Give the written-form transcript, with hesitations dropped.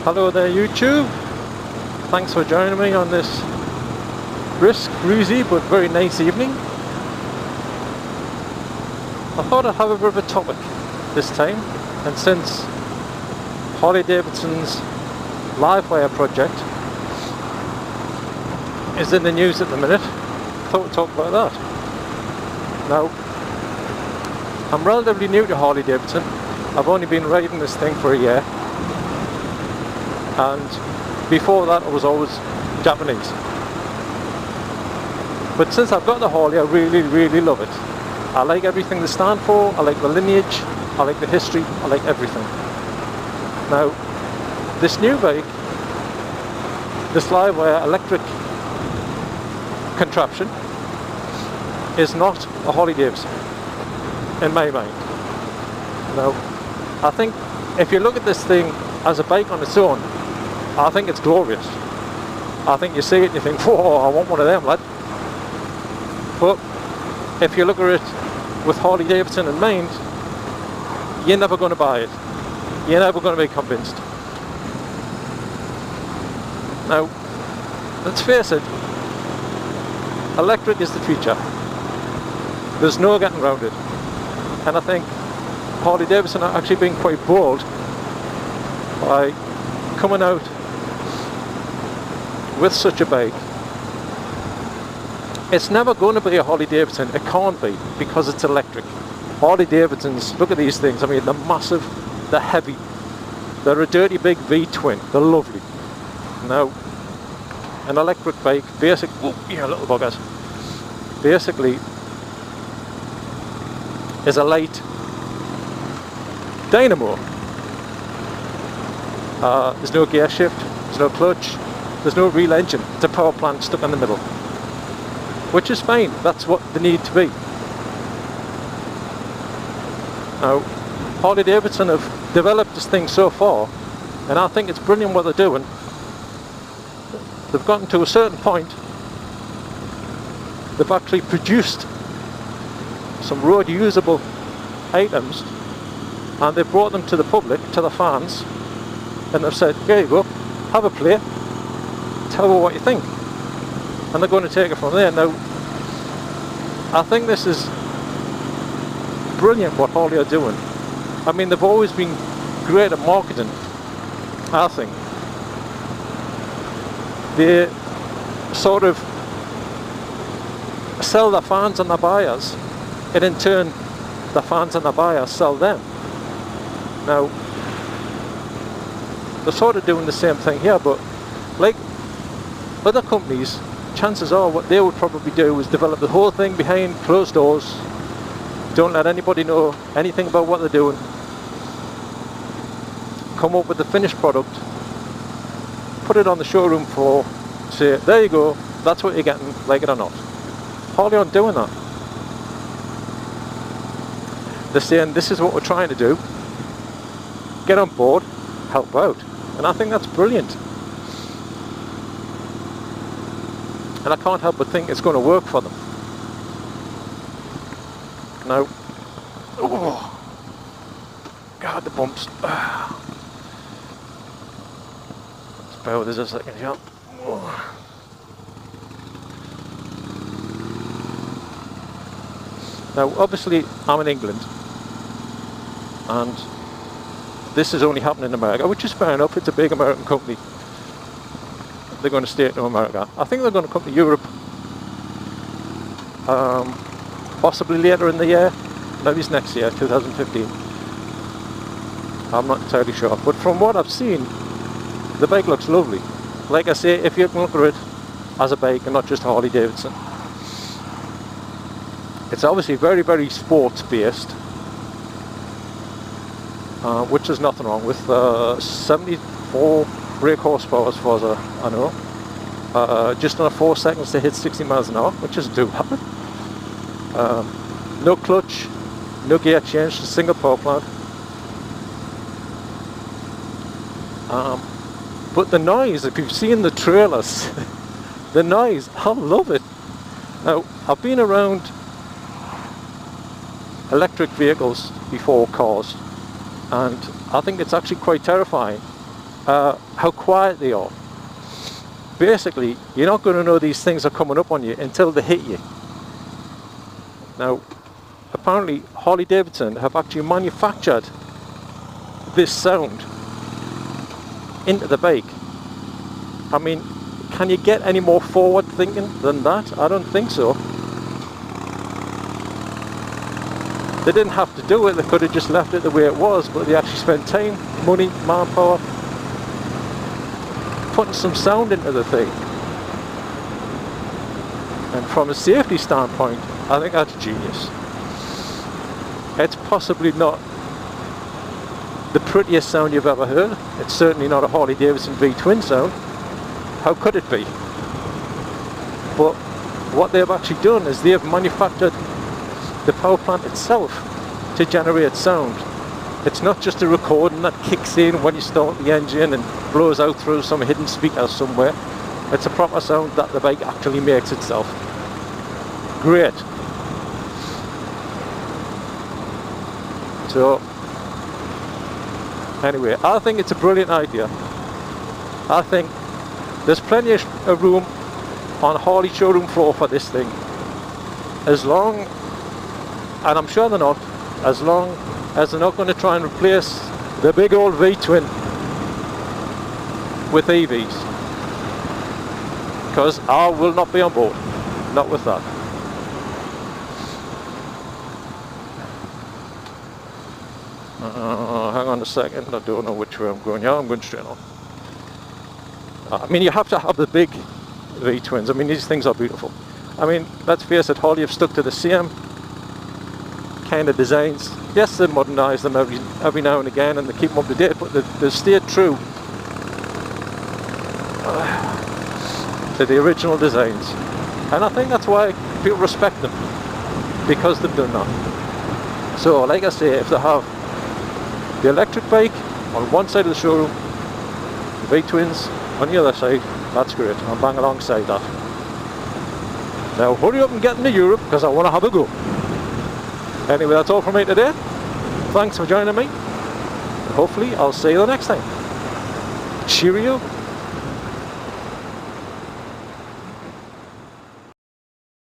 Hello there YouTube, thanks for joining me on this brisk, breezy but very nice evening. I thought I'd have a bit of a topic this time, and since Harley Davidson's LiveWire project is in the news at the minute, I thought we'd talk about that. Now, I'm relatively new to Harley Davidson. I've only been riding this thing for a year, and before that I was always Japanese. But since I've got the Harley, I really love it. I like everything they stand for, I like the lineage, I like the history, I like everything. Now, this new bike, this LiveWire electric contraption, is not a Harley Davidson, in my mind. Now, I think if you look at this thing as a bike on its own, I think it's glorious. I think you see it and you think, whoa, I want one of them, lad. But if you look at it with Harley Davidson in mind, you're never going to buy it. You're never going to be convinced. Now, let's face it, electric is the future. There's no getting around it. And I think Harley Davidson are actually being quite bold by coming out with such a bike. It's never going to be a Harley Davidson, it can't be, because it's electric. Harley Davidsons, look at these things, I mean, they're massive, they're heavy, they're a dirty big V-twin, they're lovely. Now, an electric bike, little buggers, basically is a light dynamo. There's no gear shift, there's no clutch, there's no real engine. It's a power plant stuck in the middle, which is fine. That's what they need to be. Now, Harley Davidson have developed this thing so far, and I think it's brilliant what they're doing. They've gotten to a certain point. They've actually produced some road usable items, and they've brought them to the public, to the fans, and they've said, here you go, have a play, tell me what you think, and they're going to take it from there. Now, I think this is brilliant what Harley are doing. I mean, they've always been great at marketing, I think. They sort of sell their fans and their buyers, and in turn the fans and the buyers sell them. Now, they're sort of doing the same thing here, but like other companies, chances are what they would probably do is develop the whole thing behind closed doors, don't let anybody know anything about what they're doing, come up with the finished product, put it on the showroom floor, say, there you go, that's what you're getting, like it or not. Harley aren't doing that. They're saying, this is what we're trying to do, get on board, help out. And I think that's brilliant. And I can't help but think it's going to work for them. Now, oh, God, the bumps. Let's bear with us a second here. Now, obviously, I'm in England, and this is only happening in America, which is fair enough. It's a big American company. They're going to stay in America. I think they're going to come to Europe possibly later in the year, maybe it's next year, 2015. I'm not entirely sure, but from what I've seen, the bike looks lovely. Like I say, if you can look at it as a bike and not just Harley Davidson, it's obviously very sports based, which there's nothing wrong with. 74 brake horsepower as far as I know. Just under 4 seconds to hit 60 miles an hour, which isn't too bad. No clutch, no gear change, just single power plant. But the noise, if you've seen the trailers, the noise, I love it. Now, I've been around electric vehicles before, cars, and I think it's actually quite terrifying how quiet they are. Basically, you're not going to know these things are coming up on you until they hit you. Now, apparently Harley Davidson have actually manufactured this sound into the bike. I mean, can you get any more forward thinking than that? I don't think so. They didn't have to do it, they could have just left it the way it was, but they actually spent time, money, manpower, putting some sound into the thing. And from a safety standpoint, I think that's genius. It's possibly not the prettiest sound you've ever heard. It's certainly not a Harley Davidson V-twin sound. How could it be? But what they've actually done is they've manufactured the power plant itself to generate sound. It's not just a recording that kicks in when you start the engine and blows out through some hidden speaker somewhere. It's a proper sound that the bike actually makes itself. Great. So, anyway, I think it's a brilliant idea. I think there's plenty of room on Harley showroom floor for this thing. As long, and I'm sure they're not, as long as they're not going to try and replace the big old V-twin with EVs. Because I will not be on board. Not with that. Hang on a second, I don't know which way I'm going. Yeah, I'm going straight on. I mean, you have to have the big V-twins. I mean, these things are beautiful. I mean, let's face it, Harley have stuck to the same kind of designs. Yes, they modernise them every now and again and they keep them up to date, but they've stayed true to the original designs. And I think that's why people respect them, because they've done that. So, like I say, if they have the electric bike on one side of the showroom, the V-twins on the other side, that's great. I'll bang alongside that. Now hurry up and get into Europe, because I want to have a go. Anyway, that's all from me today. Thanks for joining me. And hopefully I'll see you the next time. Cheerio.